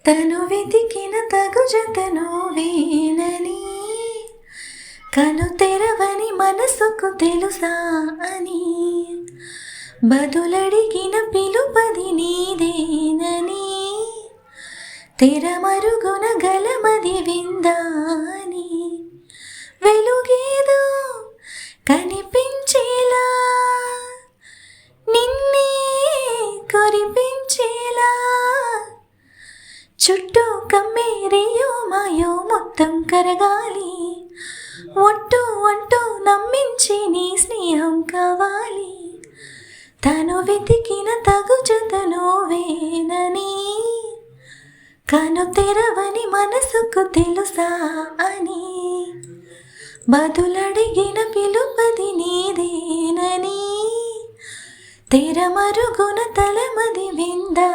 తను వెతికిన తగు జతను వేనని కను తెరవని మనసుకు తెలుసా అని బదులడిగిన పిలుపది నీదేనని తెరమరుగున గలమది విందాని వెలుగేదో కనిపించేలా నిన్నే కురిపించేలా చుట్టూ కమ్మేరియో మాయో మొత్తం కరగాలి ఒట్టు అంటూ నమ్మించి నీ స్నేహం కావాలి తను వెతికిన తగు జతను వేనని కను తెరవని మనసుకు తెలుసా అని బదులడిగిన పిలుపది నీదేనని తెరమరుగున తలమది విందా